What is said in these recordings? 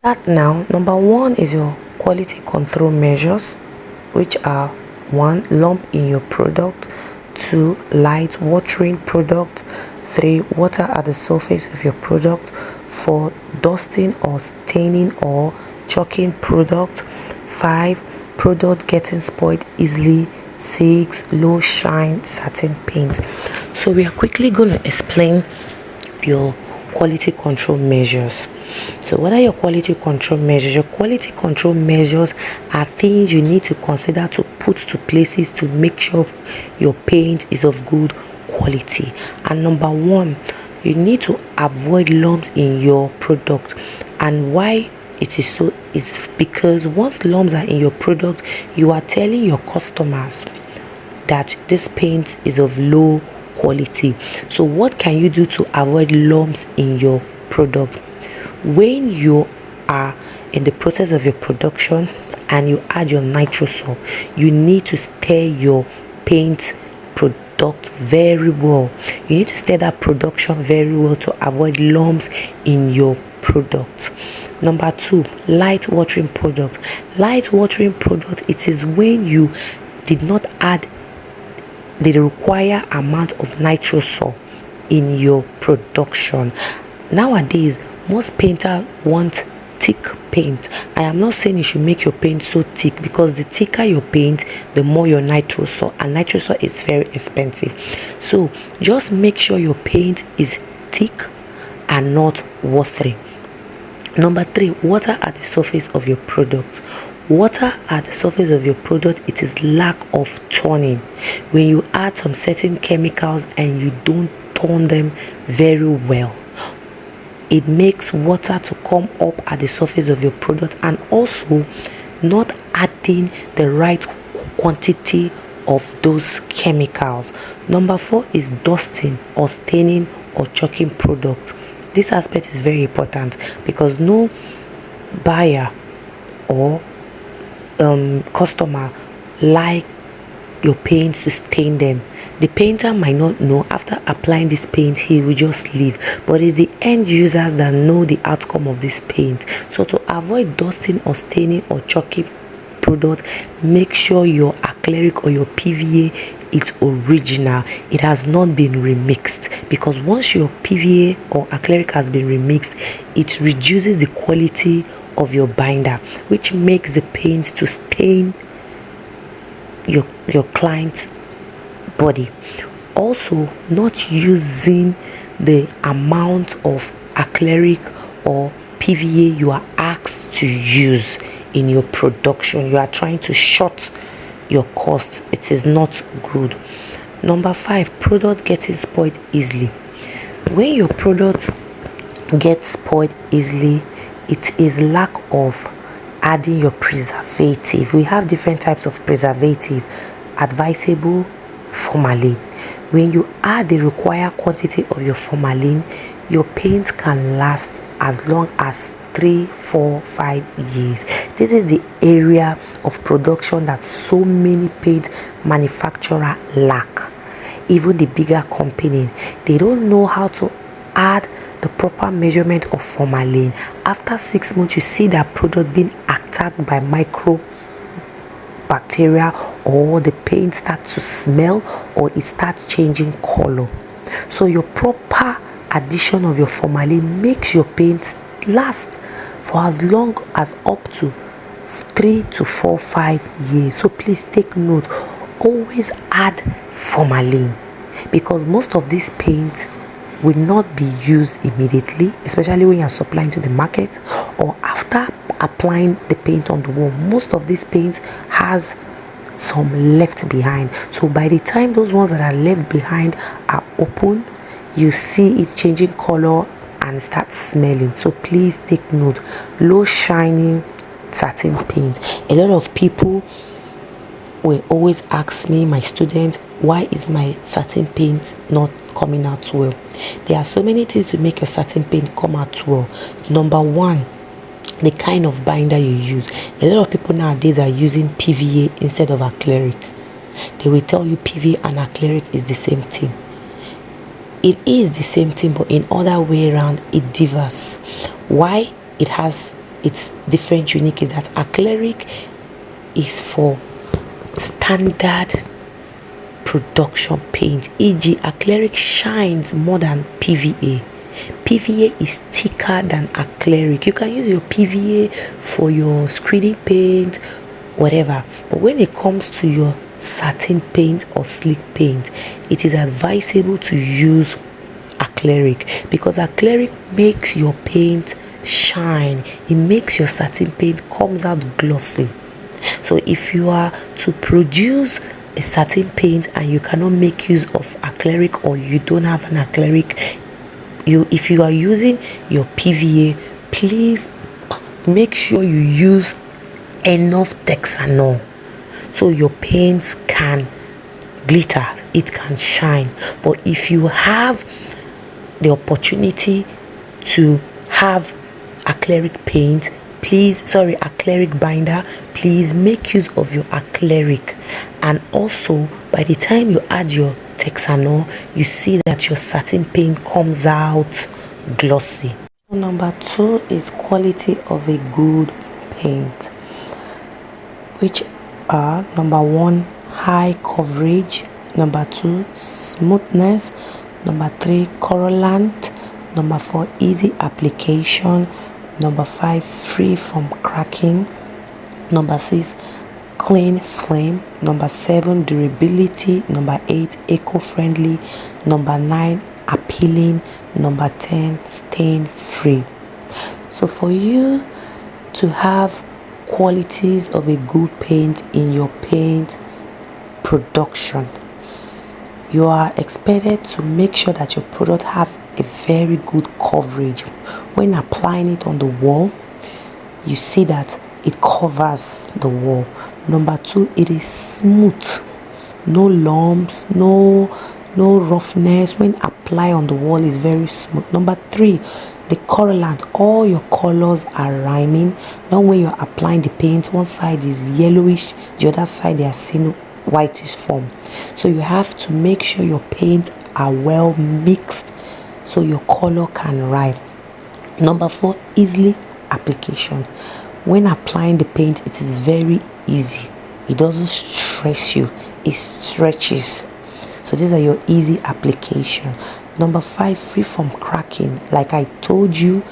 That now, number one is your quality control measures, which are: one, lump in your product; two, light watering product; three, water at the surface of your product; four, dusting or staining or chalking product; five, product getting spoiled easily; six, low shine satin paint. So we are quickly going to explain your quality control measures. So what are your quality control measures? Your quality control measures are things you need to consider to put to places to make sure your paint is of good quality. And number one, you need to avoid lumps in your product. And why it is so is because once lumps are in your product, you are telling your customers that this paint is of low quality. So what can you do to avoid lumps in your product? When you are in the process of your production and you add your nitrosol, you need to stir your paint product very well. You need to stir that production very well to avoid lumps in your product. Number two, light watering product. Light watering product, it is when you did not add the required amount of nitrosol in your production. Nowadays, most painters want thick paint. I am not saying you should make your paint so thick, because the thicker your paint, the more your nitrosol, and nitrosol is very expensive. So just make sure your paint is thick and not watery. Number three, water at the surface of your product. Water at the surface of your product, it is lack of turning. When you add some certain chemicals and you don't turn them very well, it makes water to come up at the surface of your product, and also not adding the right quantity of those chemicals. Number four is dusting or staining or chalking product. This aspect is very important because no buyer or customer like your paint to stain them. The painter might not know. After applying this paint, he will just leave, but it's the end users that know the outcome of this paint. So to avoid dusting or staining or chalking product, make sure your acrylic or your PVA is original. It has not been remixed, because once your PVA or acrylic has been remixed, it reduces the quality of your binder, which makes the paint to stain your client's body. Also, not using the amount of acrylic or PVA you are asked to use in your production. You are trying to short your cost. It is not good. Number five, product getting spoiled easily. When your product gets spoiled easily, it is lack of adding your preservative. We have different types of preservative: advisable, formalin. When you add the required quantity of your formalin, your paint can last as long as 3, 4, 5 years. This is the area of production that so many paint manufacturers lack. Even the bigger company, they don't know how to add the proper measurement of formalin. After 6 months, you see that product being attacked by micro bacteria, or the paint starts to smell, or it starts changing color. So your proper addition of your formalin makes your paint last for as long as up to 3 to 4, 5 years. So please take note, always add formalin, because most of this paint will not be used immediately, especially when you are supplying to the market or after applying the paint on the wall. Most of this paint has some left behind, so by the time those ones that are left behind are open, you see it changing color and start smelling. So please take note, low shining satin paint. A lot of people will always ask me, my student, why is my satin paint not coming out well? There are so many things to make your satin paint come out well. Number one, the kind of binder you use. A lot of people nowadays are using PVA instead of acrylic. They will tell you PVA and acrylic is the same thing. It is the same thing, but in other way around, it differs. Why? It has it's different, unique, is that acrylic is for standard production paint, e.g. acrylic shines more than PVA. PVA is thicker than acrylic. You can use your PVA for your screening paint, whatever, but when it comes to your satin paint or slick paint, it is advisable to use acrylic, because acrylic makes your paint shine. It makes your satin paint comes out glossy. So if you are to produce a satin paint and you cannot make use of acrylic, or you don't have an acrylic, if you are using your PVA, please make sure you use enough Texanol so your paints can glitter, it can shine. But if you have the opportunity to have acrylic paint, acrylic binder, please make use of your acrylic. And also, by the time you add your Texanol, you see that your satin paint comes out glossy. Number 2 is quality of a good paint, which are: number 1, high coverage; number 2, smoothness; number 3, correllant; number 4, easy application; number 5, free from cracking; number 6, clean flame; number 7, durability; number 8, eco-friendly; number 9, appealing; number 10, stain free. So for you to have qualities of a good paint in your paint production, you are expected to make sure that your product have a very good coverage. When applying it on the wall, you see that it covers the wall. Number 2, it is smooth, no lumps, no roughness. When applied on the wall, is very smooth. Number 3, the correllant, all your colors are rhyming. Now when you're applying the paint, one side is yellowish, the other side they are seeing whitish form. So you have to make sure your paints are well mixed so your color can rhyme. Number 4, easily application. When applying the paint, it is very easy. It doesn't stress you, it stretches. So these are your easy application. Number 5, free from cracking. Like I told you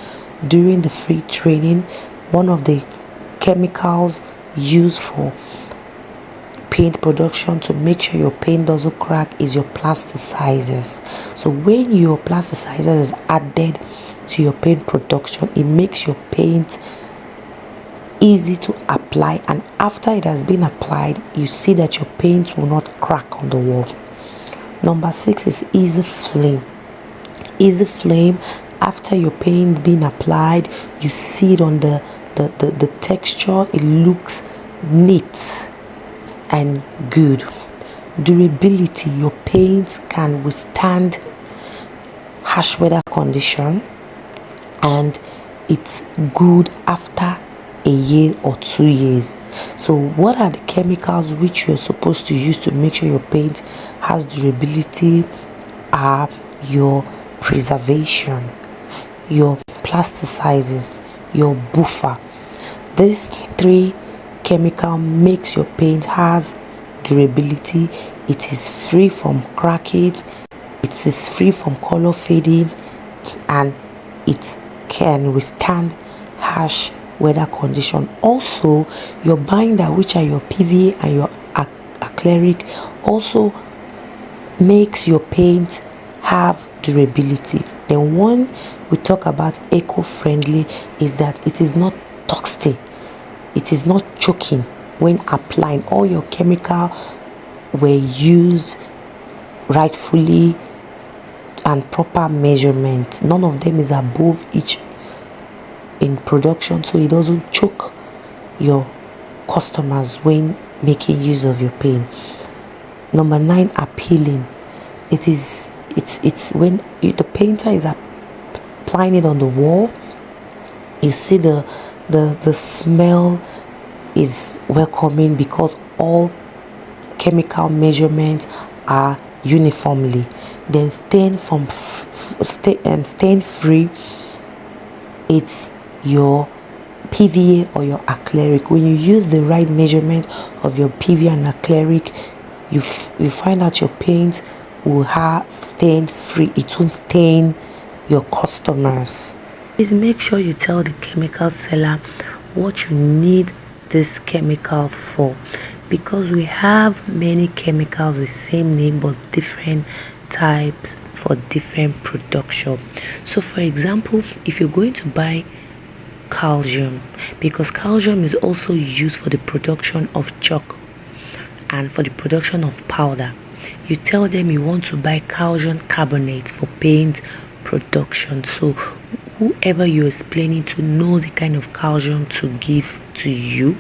during the free training, one of the chemicals used for paint production to make sure your paint doesn't crack is your plasticizers. So when your plasticizer is added to your paint production, it makes your paint easy to apply, and after it has been applied, you see that your paint will not crack on the wall. Number 6 is easy flame. Easy flame, after your paint being applied, you see it on the texture, it looks neat and good. Durability, your paint can withstand harsh weather condition, and it's good after a year or 2 years. So what are the chemicals which you're supposed to use to make sure your paint has durability? Are your preservation, your plasticizers, your buffer. These 3 chemical makes your paint has durability. It is free from cracking, it is free from color fading, and it can withstand harsh weather condition. Also, your binder, which are your PVA and your acrylic, also makes your paint have durability. Then one we talk about eco-friendly is that it is not toxic, it is not choking when applying. All your chemical were used rightfully and proper measurement. None of them is above each in production, so it doesn't choke your customers when making use of your paint. Number 9, appealing. It's when the painter is applying it on the wall, you see the smell is welcoming because all chemical measurements are uniformly. Then stain free, it's your PVA or your acrylic. When you use the right measurement of your PVA and acrylic, you find out your paint will have stain free. It won't stain your customers. Please make sure you tell the chemical seller what you need this chemical for, because we have many chemicals with same name but different types for different production. So for example, if you're going to buy calcium, because calcium is also used for the production of chalk and for the production of powder, you tell them you want to buy calcium carbonate for paint production. So whoever you're explaining to knows the kind of calcium to give to you.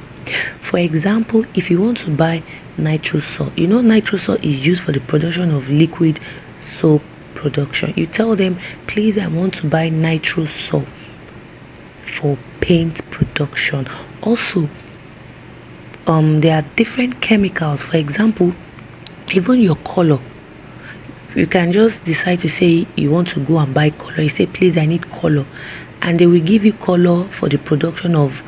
For example, if you want to buy nitrous salt, nitrous salt is used for the production of liquid soap production. You tell them, please, I want to buy nitrous salt for paint production. Also, there are different chemicals. For example, even your color, you can just decide to say you want to go and buy color. You say, please, I need color, and they will give you color for the production of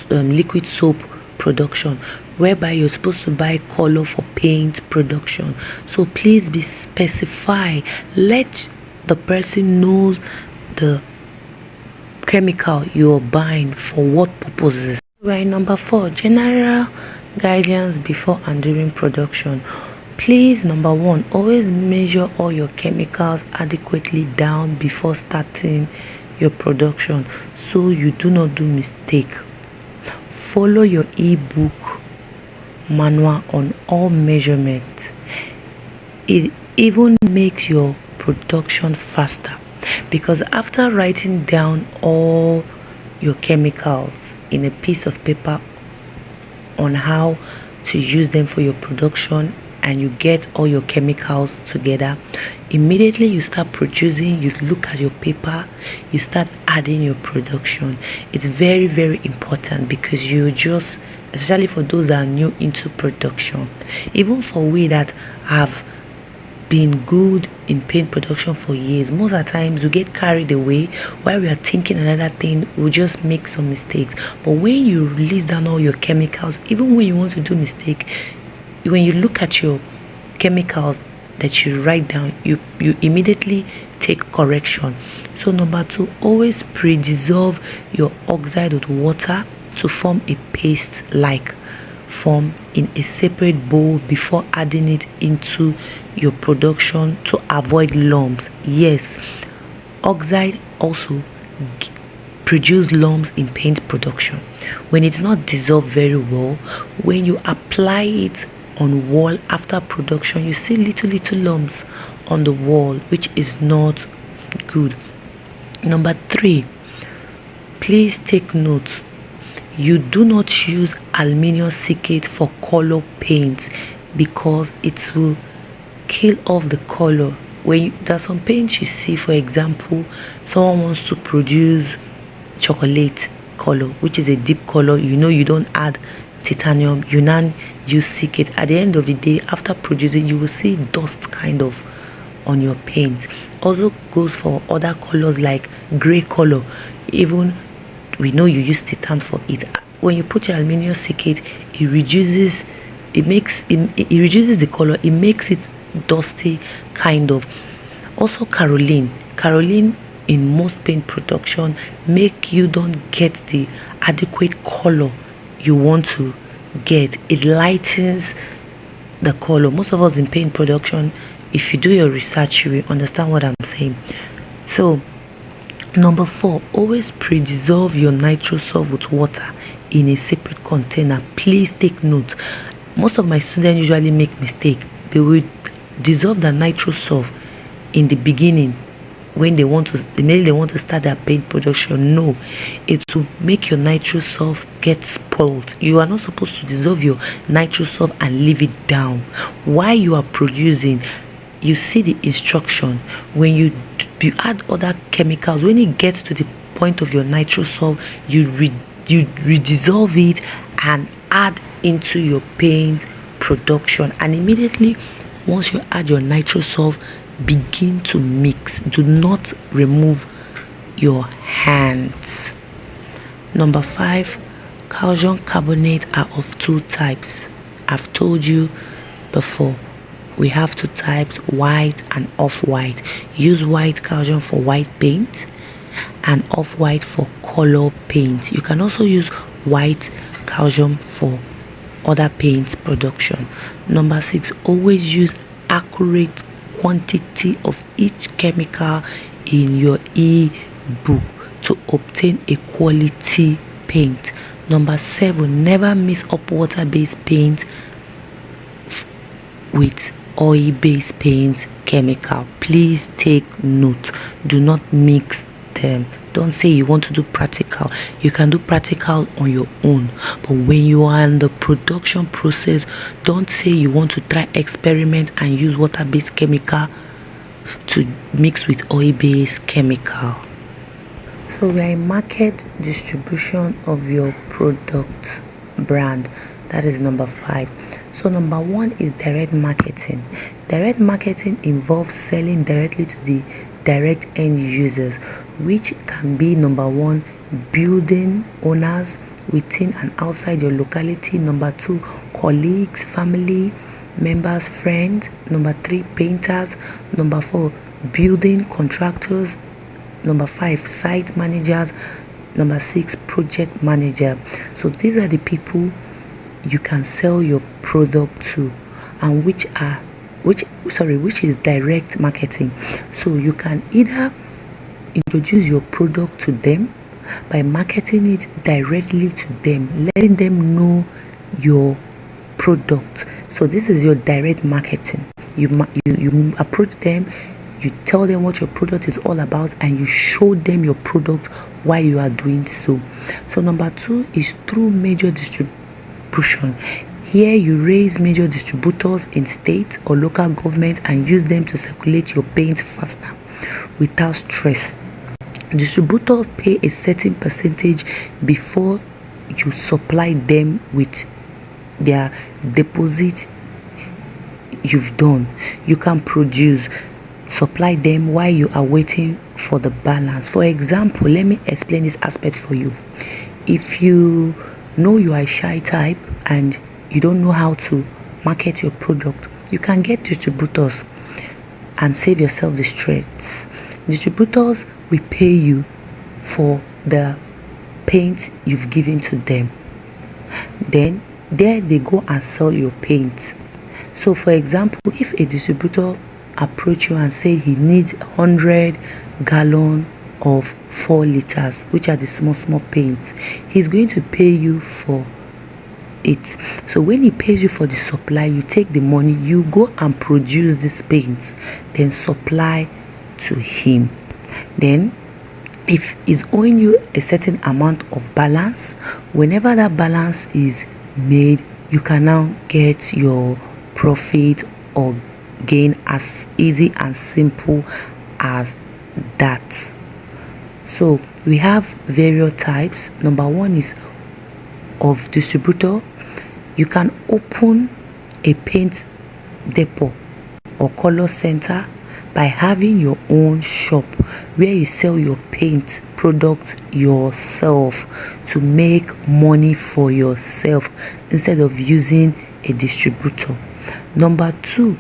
liquid soap production, whereby you're supposed to buy color for paint production. So please be specify. Let the person knows the chemical you're buying for what purposes. Right, number 4, general guidance before and during production. Please, number 1, always measure all your chemicals adequately down before starting your production so you do not do mistake. Follow your ebook manual on all measurements. It even makes your production faster, because after writing down all your chemicals in a piece of paper on how to use them for your production, and you get all your chemicals together, immediately you start producing, you look at your paper, you start adding your production. It's very, very important, because you just, especially for those that are new into production, even for we that have been good in paint production for years, most of the times we get carried away while we are thinking another thing, we'll just make some mistakes. But when you release down all your chemicals, even when you want to do mistake, when you look at your chemicals that you write down, you immediately take correction. So number 2, always pre-dissolve your oxide with water to form a paste like form in a separate bowl before adding it into your production to avoid lumps. Yes, oxide also produce lumps in paint production when it's not dissolved very well. When you apply it on wall after production, you see little lumps on the wall, which is not good. Number 3, please take note, you do not use aluminum silicate for color paints, because it will kill off the color. There's some paints you see, for example, someone wants to produce chocolate color, which is a deep color, you don't add titanium, you now use silicate. At the end of the day, after producing, you will see dust kind of on your paint. Also goes for other colors like gray color. Even we know you use titan for it. When you put your aluminum silicate, it reduces the color, it makes it dusty kind of. Also caroline in most paint production make you don't get the adequate color you want to get. It lightens the color. Most of us in paint production, if you do your research, you will understand what I'm saying. So number 4, always pre-dissolve your nitrous salt with water in a separate container. Please take note, most of my students usually make mistake. They will dissolve the nitrous salt in the beginning when they want to start their paint production. No, it will make your nitrous salt get spoiled. You are not supposed to dissolve your nitrous salt and leave it down while you are producing. You see the instruction. When you add other chemicals, when it gets to the point of your nitrous salt, you redissolve it and add into your paint production. And immediately once you add your nitrous salt, begin to mix. Do not remove your hands. Number 5, calcium carbonate are of 2 types. I've told you before, we have 2 types, white and off-white. Use white calcium for white paint and off-white for color paint. You can also use white calcium for other paints production. Number 6, always use accurate quantity of each chemical in your e-book to obtain a quality paint. Number 7, never mix up water-based paint with oil-based paint chemical. Please take note. Do not mix them. Don't say you want to do practical. You can do practical on your own, but when you are in the production process, don't say you want to try experiment and use water-based chemical to mix with oil-based chemical. So we are in market distribution of your product brand. That is number 5. So number 1 is direct marketing. Direct marketing involves selling directly to the direct end users, which can be number 1, building owners within and outside your locality. Number 2, colleagues, family members, friends. Number 3, painters. Number 4, building contractors. Number 5, site managers. Number 6, project manager. So these are the people you can sell your product to, and which is direct marketing. So you can either introduce your product to them by marketing it directly to them, letting them know your product. So this is your direct marketing. You approach them, you tell them what your product is all about, and you show them your product while you are doing so. So number 2 is through major distribution. Here you raise major distributors in state or local government and use them to circulate your paint faster without stress. Distributors pay a certain percentage before you supply them with their deposit you've done. You can supply them while you are waiting for the balance. For example, let me explain this aspect for you. If you know you are a shy type and you don't know how to market your product, you can get distributors and save yourself the stress. Distributors will pay you for the paint you've given to them. Then there they go and sell your paint. So for example, if a distributor approach you and say he needs 100 gallon of 4 liters, which are the small paints, he's going to pay you for it. So when he pays you for the supply, you take the money, you go and produce this paint, then supply to him. Then if he's owing you a certain amount of balance, whenever that balance is made, you can now get your profit or gain as easy and simple as that. So we have various types. Number 1 is of distributor. You can open a paint depot or color center by having your own shop where you sell your paint product yourself to make money for yourself instead of using a distributor. Number 2,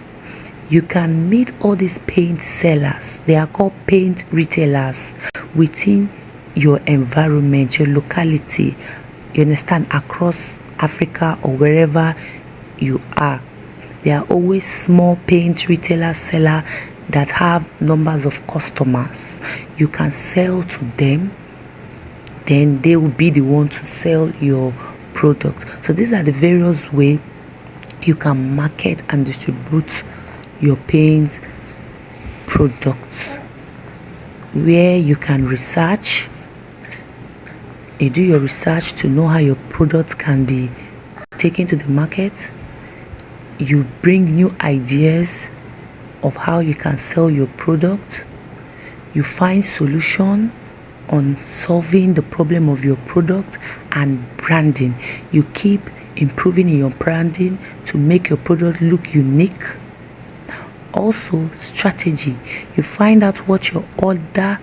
you can meet all these paint sellers. They are called paint retailers within your environment, your locality. You understand, across Africa or wherever you are. There are always small paint retailer seller that have numbers of customers. You can sell to them, then they will be the one to sell your product. So these are the various ways you can market and distribute your paint products, where you can research. You do your research to know how your products can be taken to the market. You bring new ideas of how you can sell your product. You find solution on solving the problem of your product. And branding, you keep improving in your branding to make your product look unique. Also strategy, you find out what your other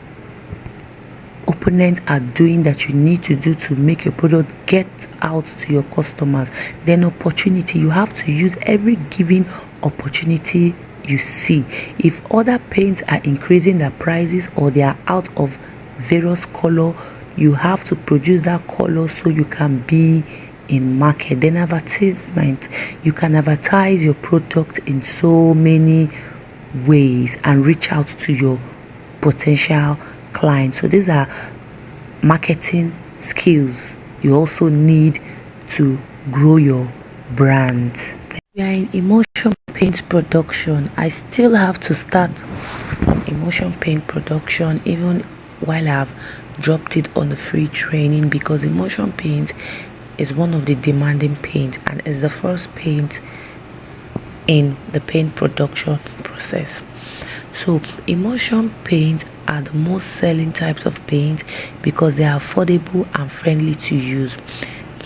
opponents are doing that you need to do to make your product get out to your customers. Then opportunity, you have to use every given opportunity you see. If other paints are increasing their prices or they are out of various color, you have to produce that color so you can be in market. Then advertisement, you can advertise your product in so many ways and reach out to your potential clients. So these are marketing skills you also need to grow your brand. We are in emotion paint production. I still have to start from emotion paint production even while I've dropped it on the free training, because emotion paint is one of the demanding paint and is the first paint in the paint production process. So emotion paint are the most selling types of paint because they are affordable and friendly to use.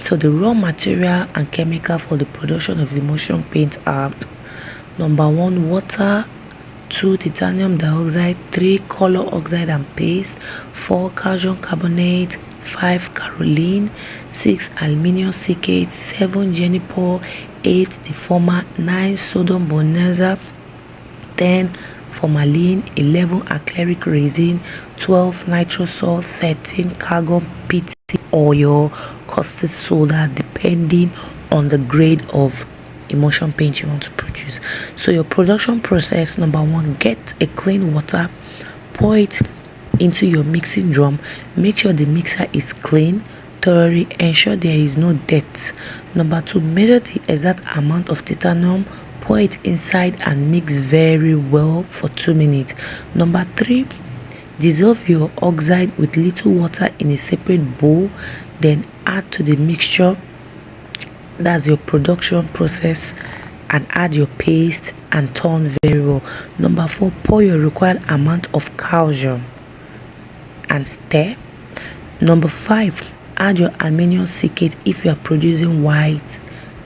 So the raw material and chemical for the production of emotion paint are: number 1, water; 2, titanium dioxide; 3, color oxide and paste; 4, calcium carbonate; 5, caroline; 6, aluminium silicate; 7, juniper; 8, deformer; 9, sodium bonanza; 10, formalin; 11, acrylic resin; 12, nitrous salt; 13, carbon pitch oil; caustic soda, depending on the grade of emotion paint you want to produce. So your production process: number 1, get a clean water, pour it into your mixing drum. Make sure the mixer is clean thoroughly, ensure there is no dirt. Number 2, measure the exact amount of titanium, pour it inside and mix very well for 2 minutes. Number 3, dissolve your oxide with little water in a separate bowl, then add to the mixture. That's your production process, and add your paste and turn very well. Number 4, pour your required amount of calcium and stir. Number 5, add your aluminium silicate if you are producing white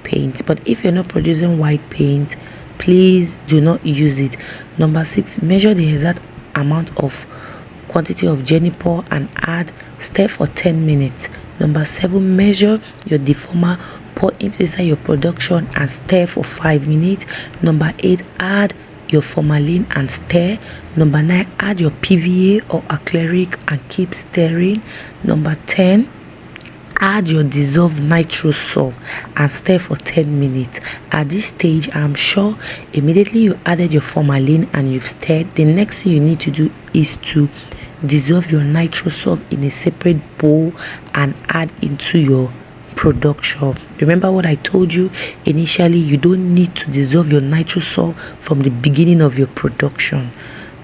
paint, but if you're not producing white paint, please do not use it. Number 6, measure the exact amount of quantity of juniper and add, stir for 10 minutes. Number 7, measure your deformer, pour it inside your production and stir for 5 minutes. Number 8, add your formalin and stir. Number 9, add your PVA or acrylic and keep stirring. Number 10, add your dissolved nitrous salt and stir for 10 minutes. At this stage, I'm sure immediately you added your formalin and you've stirred, the next thing you need to do is to dissolve your nitrous salt in a separate bowl and add into your production. Remember what I told you initially, you don't need to dissolve your nitrous salt from the beginning of your production.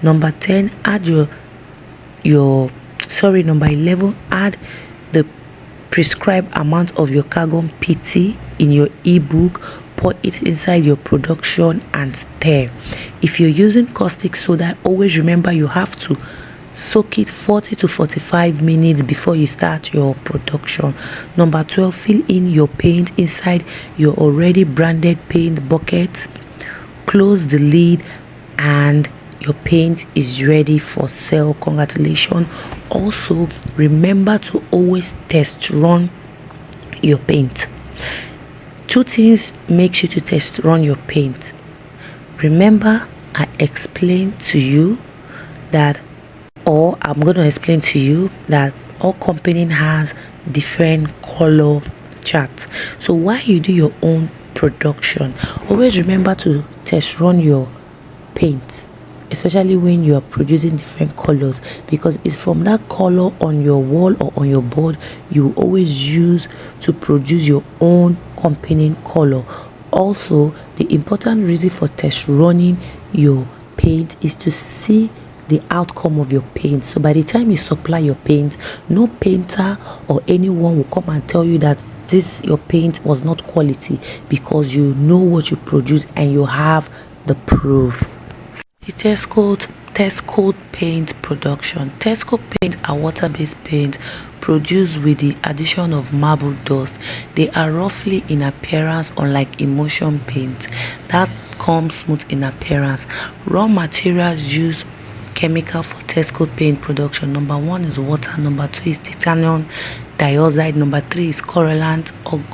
Number 10, add number 11, add the prescribed amount of your carbon PT in your ebook, pour it inside your production and stir. If you're using caustic soda, always remember you have to soak it 40 to 45 minutes before you start your production. Number 12, fill in your paint inside your already branded paint bucket, close the lid, and your paint is ready for sale. Congratulations. Also remember to always test run your paint. 2 things makes you to test run your paint. Remember, I explained to you that, or I'm going to explain to you that all company has different color charts. So while you do your own production, always remember to test run your paint, especially when you are producing different colors, because it's from that color on your wall or on your board you always use to produce your own company color. Also, the important reason for test running your paint is to see the outcome of your paint. So by the time you supply your paint, no painter or anyone will come and tell you that your paint was not quality, because you know what you produce and you have the proof. The test code paint production. Test code paint are water-based paint produced with the addition of marble dust. They are roughly in appearance, unlike emotion paint that comes smooth in appearance. Raw materials used chemical for test coat paint production. Number 1 is water. Number 2 is titanium dioxide. Number 3 is correllant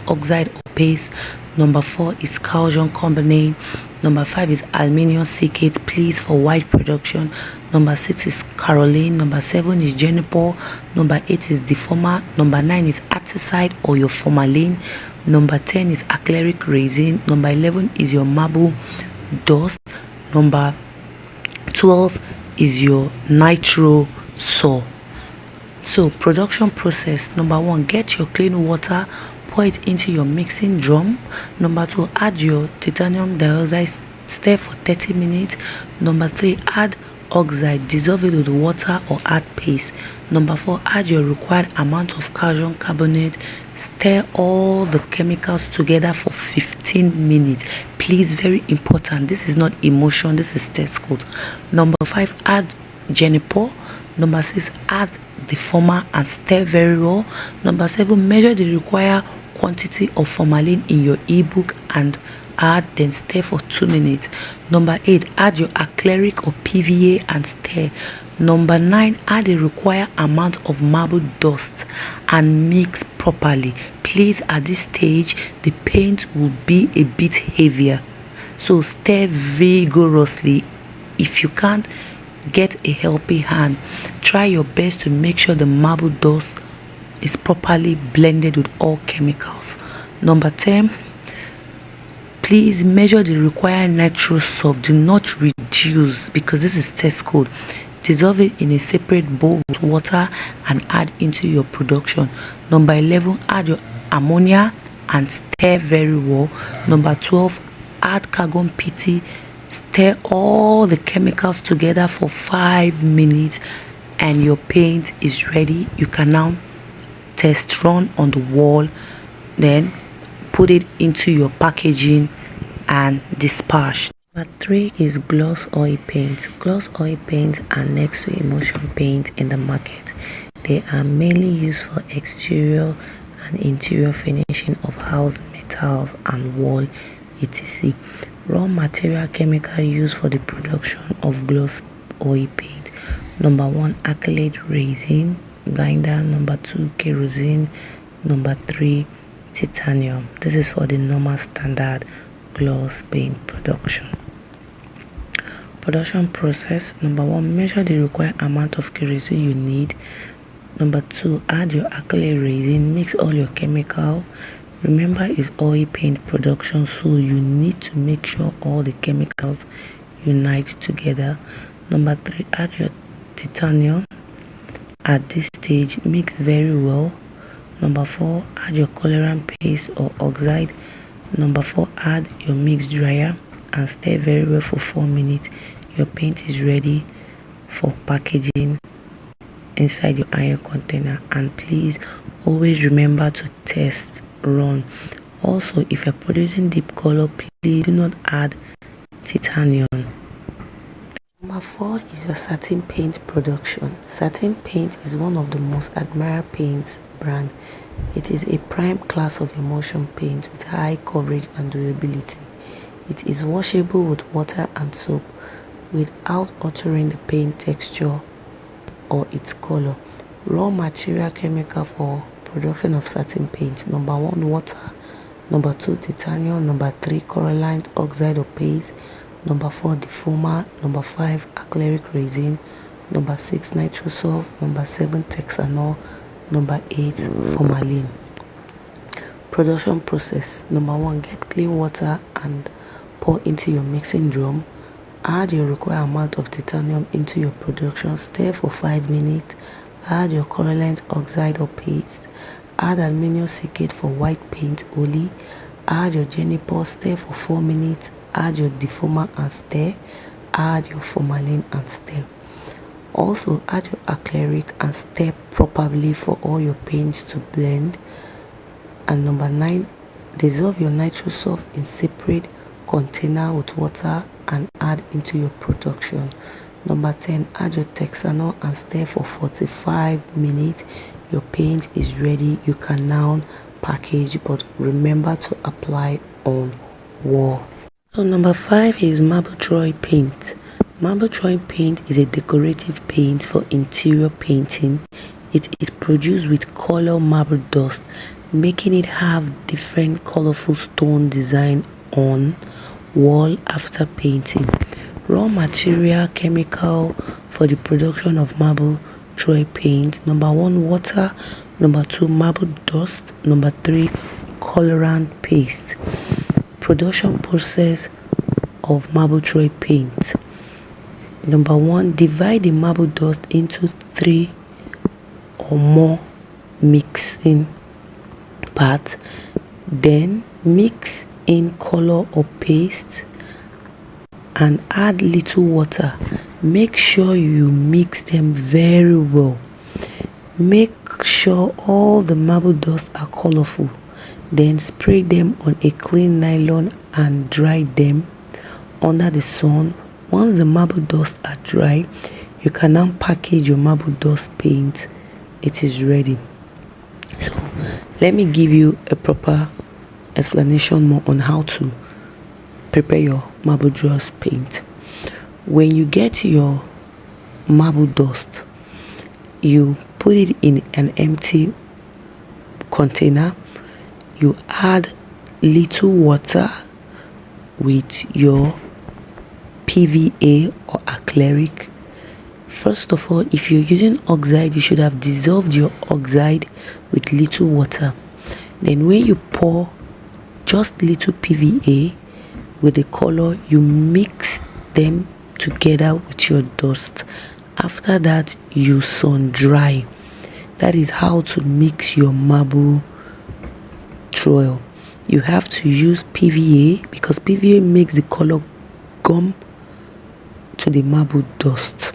oxide or paste. Number 4 is calcium carbonate. Number 5 is aluminium silicate, please, for white production. Number 6 is caroline. Number 7 is juniper. Number 8 is deformer. Number 9 is articide or your formalin. Number 10 is acrylic resin. Number 11 is your marble dust. Number 12 is your nitro saw. So production process: number 1, get your clean water, pour it into your mixing drum. Number 2, add your titanium dioxide, stir for 30 minutes. Number 3, add oxide, dissolve it with water or add paste. Number 4, add your required amount of calcium carbonate, stir all the chemicals together for 15 minutes. Please, very important, this is not emotion, this is test code. Number 5, add juniper. Number 6, add deformer and stir very well. Number 7, measure the required quantity of formalin in your ebook and add, then stir for 2 minutes. Number 8, add your acrylic or PVA and stir. Number 9, add the required amount of marble dust and mix properly. Please, at this stage the paint will be a bit heavier, so stir vigorously. If you can't get a helping hand, try your best to make sure the marble dust is properly blended with all chemicals. Number 10, please measure the required nitro soft. Do not reduce, because this is test code. Dissolve it in a separate bowl with water and add into your production. Number 11, add your ammonia and stir very well. Number 12, add carbon pitch. Stir all the chemicals together for 5 minutes and your paint is ready. You can now test run on the wall, then put it into your packaging and dispatch. Number 3 is gloss oil paints. Gloss oil paints are next to emulsion paint in the market. They are mainly used for exterior and interior finishing of house, metals and wall, etc. Raw material chemical used for the production of gloss oil paint: number 1, acrylic resin binder. Number 2, kerosene. Number 3, titanium. This is for the normal standard gloss paint production. Production process: number 1, measure the required amount of kerosene you need. Number 2, add your acrylic resin, mix all your chemical. Remember, it's oil paint production, so you need to make sure all the chemicals unite together. Number 3, add your titanium. At this stage, mix very well. Number 4, add your colorant paste or oxide. Number 4, add your mix dryer and stir very well for 4 minutes. Your paint is ready for packaging inside your iron container. And please always remember to test run. Also, if you're producing deep color, please do not add titanium. Number 4 is your satin paint production. Satin paint is one of the most admired paint brand. It is a prime class of emulsion paint with high coverage and durability. It is washable with water and soap without altering the paint texture or its color. Raw material chemical for production of satin paint: number 1, water. Number 2, titanium. Number 3, coralline oxide or paste. Number 4, deformer. Number 5, acrylic resin. Number 6, nitrosol. Number 7, texanol. Number 8, formalin. Production process: number 1, get clean water and pour into your mixing drum. Add your required amount of titanium into your production, stir for 5 minutes. Add your coralline oxide or paste. Add aluminium silicate for white paint only. Add your juniper, stir for 4 minutes. Add your deformer and stir. Add your formalin and stir. Also add your acrylic and stir properly for all your paints to blend. And number 9, dissolve your nitrosoft in separate container with water and add into your production. Number 10, add your texanol and stir for 45 minutes. Your paint is ready. You can now package, but remember to apply on wall. So number 5 is marble dry paint. Marble drawing paint is a decorative paint for interior painting. It is produced with color marble dust, making it have different colorful stone design on wall after painting. Raw material chemical for the production of marble drawing paint: number 1, water; number 2, marble dust; number 3, colorant paste. Production process of marble drawing paint: number 1, divide the marble dust into 3 or more mixing parts. Then mix in color or paste and add little water. Make sure you mix them very well. Make sure all the marble dust are colorful. Then spray them on a clean nylon and dry them under the sun. Once the marble dust are dry, you can now package your marble dust paint. It is ready. So let me give you a proper explanation more on how to prepare your marble dust paint. When you get your marble dust, you put it in an empty container. You add little water with your PVA or acrylic. First of all, if you're using oxide, you should have dissolved your oxide with little water. Then when you pour just little PVA with the color, you mix them together with your dust. After that, you sun dry. That is how to mix your marble trowel. You have to use PVA because PVA makes the color gum to the marble dust.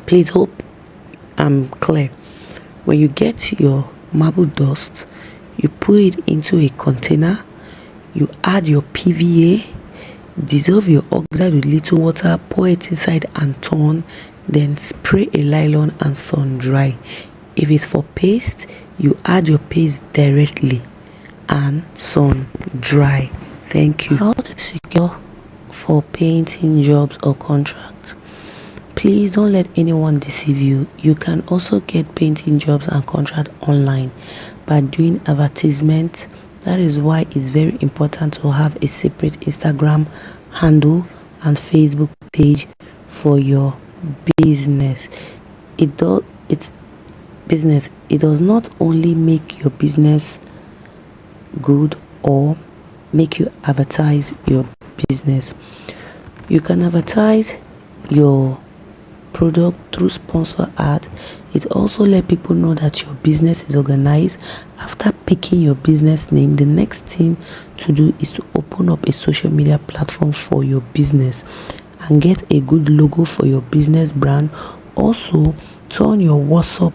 Please hope I'm clear. When you get your marble dust, you put it into a container. You add your PVA, dissolve your oxide with little water, pour it inside and turn. Then spray a nylon and sun dry. If it's for paste, you add your paste directly and sun dry. Thank you. How to secure for painting jobs or contracts? Please don't let anyone deceive you. You can also get painting jobs and contracts online by doing advertisements. That is why it's very important to have a separate Instagram handle and Facebook page for your business. It's business. It does not only make your business good or make you advertise your business. You can advertise your product through sponsor ad. It also let people know that your business is organized. After picking your business name, the next thing to do is to open up a social media platform for your business and get a good logo for your business brand. Also, turn your WhatsApp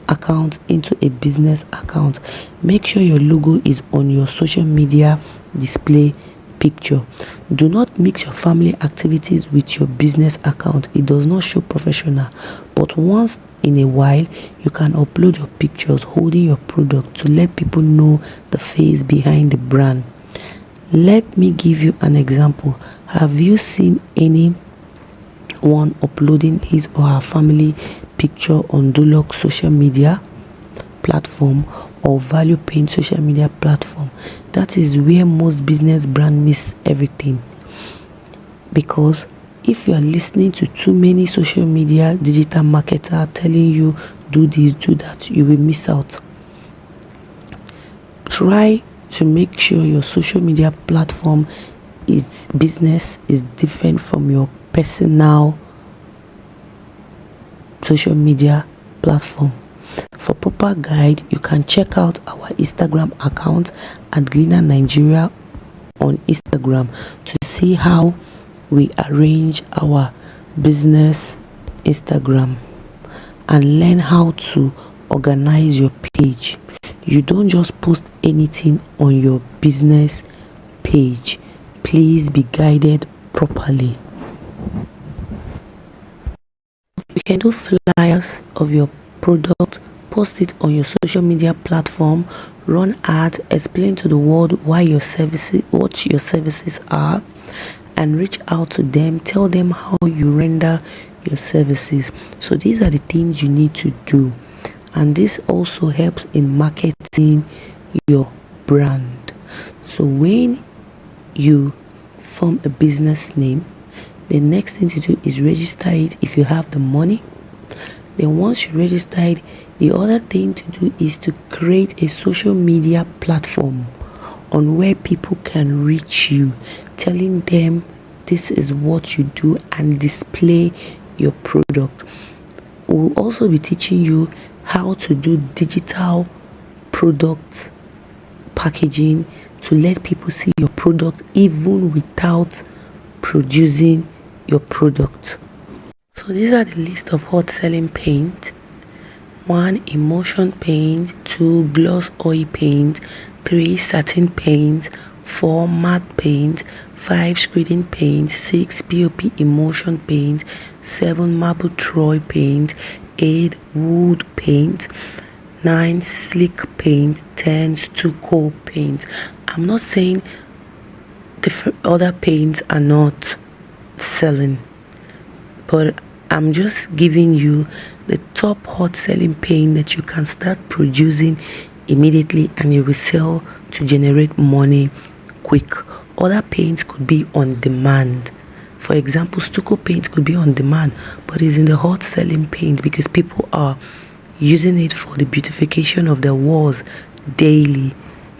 account into a business account. Make sure your logo is on your social media display picture. Do not mix your family activities with your business account. It does not show professional, but once in a while you can upload your pictures holding your product to let people know the face behind the brand. Let me give you an example. Have you seen anyone uploading his or her family picture on Duloc social media platform or Value Paint social media platform? That is where most business brands miss everything, because if you are listening to too many social media digital marketer telling you do this, do that, you will miss out. Try to make sure your social media platform is business is different from your personal social media platform. For proper guide, you can check out our Instagram account at Gleaner Nigeria on Instagram to see how we arrange our business Instagram and learn how to organize your page. You don't just post anything on your business page. Please be guided properly. You can do flyers of your product, post it on your social media platform, run ads, explain to the world what your services are, and reach out to them. Tell them how you render your services. So these are the things you need to do, and this also helps in marketing your brand. So when you form a business name, the next thing to do is register it if you have the money. Then once you register it, the other thing to do is to create a social media platform on where people can reach you, telling them this is what you do and display your product. We'll also be teaching you how to do digital product packaging to let people see your product even without producing your product. So these are the list of hot selling paint. 1. Emulsion paint. 2. Gloss oil paint. 3. Satin paint. 4. Matte paint. 5. Screening paint. 6. POP emulsion paint. 7. Marble Troy paint. 8. Wood paint. 9. Slick paint. 10. Stucco paint. I'm not saying different other paints are not selling, but I'm just giving you the top hot selling paint that you can start producing immediately and it will sell to generate money quick. Other paints could be on demand. For example, stucco paint could be on demand, but it's in the hot selling paint because people are using it for the beautification of their walls daily.